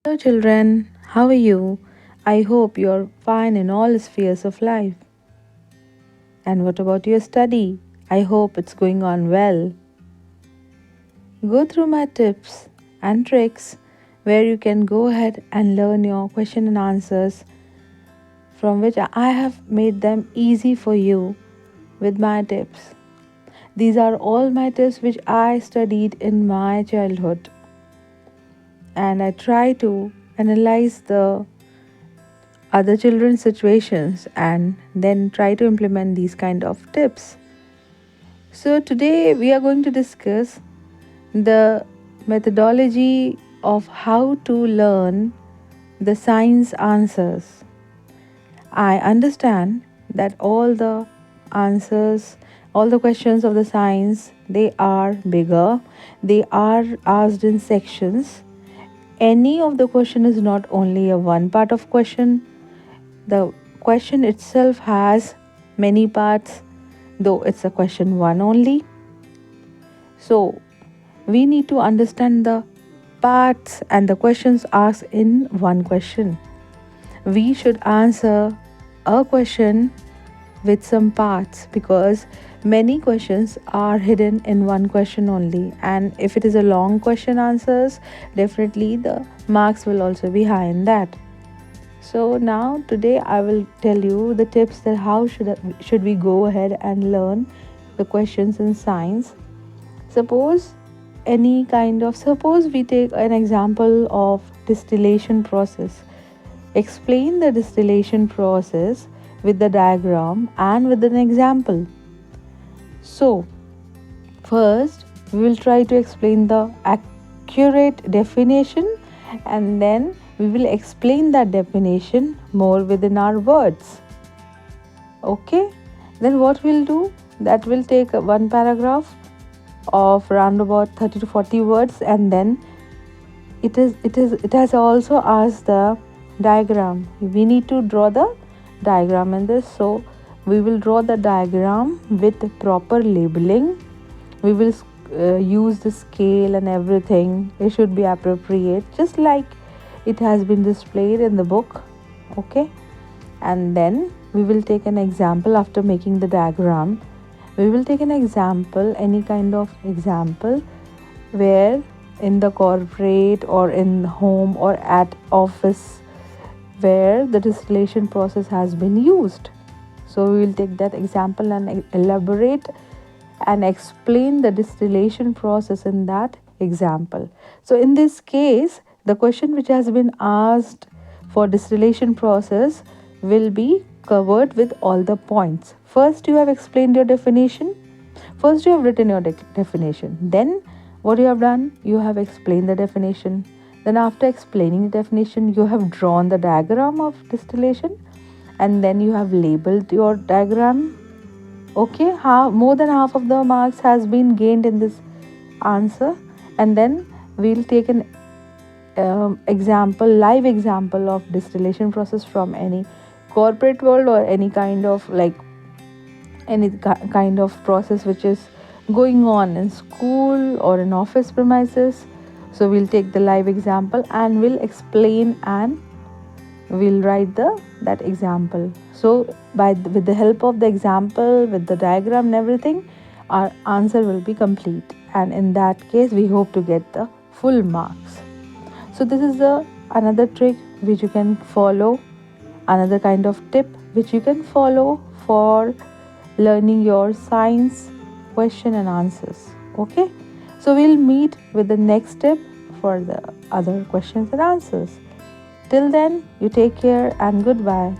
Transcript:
Hello, children. How are you? I hope you're fine in all spheres of life. And what about your study? I hope it's going on well. Go through my tips and tricks where you can go ahead and learn your question and answers, from which I have made them easy for you with my tips. These are all my tips which I studied in my childhood, and I try to analyze the other children's situations and then try to implement these kind of tips. So today we are going to discuss the methodology of how to learn the science answers. I understand that all the answers, all the questions of the science, they are bigger, they are asked in sections. Any of the question is not only a one part of question. The question itself has many parts, though it's a question one only. So, we need to understand the parts and the questions asked in one question. We should answer a question with some parts, because many questions are hidden in one question only, and if it is a long question answers, definitely the marks will also be high in that. So now today I will tell you the tips that how should we go ahead and learn the questions in science. Suppose we take an example of distillation process. Explain the distillation process with the diagram and with an example. So first we will try to explain the accurate definition, and then we will explain that definition more within our words. Okay, then what we'll do, that will take one paragraph of around about 30 to 40 words, and then it has also asked the diagram. We need to draw the diagram in this, so we will draw the diagram with proper labeling. We will use the scale and everything. It should be appropriate, just like it has been displayed in the book. Okay, and then we will take an example. After making the diagram, we will take an example, any kind of example, where in the corporate or in home or at office where the distillation process has been used. So we will take that example and elaborate and explain the distillation process in that example. So in this case, the question which has been asked for distillation process will be covered with all the points. First you have explained your definition. First you have written your definition. Then what you have done, you have explained the definition. Then after explaining the definition, you have drawn the diagram of distillation, and then you have labeled your diagram. Okay, more than half of the marks has been gained in this answer. And then we'll take an live example of distillation process from any corporate world or any kind of kind of process which is going on in school or in office premises. So we'll take the live example and we'll explain, and we'll write that example. So with the help of the example, with the diagram and everything, our answer will be complete, and in that case we hope to get the full marks. So this is another trick which you can follow, another kind of tip which you can follow for learning your science question and answers. Okay, so we'll meet with the next step for the other questions and answers. Till then, you take care and goodbye.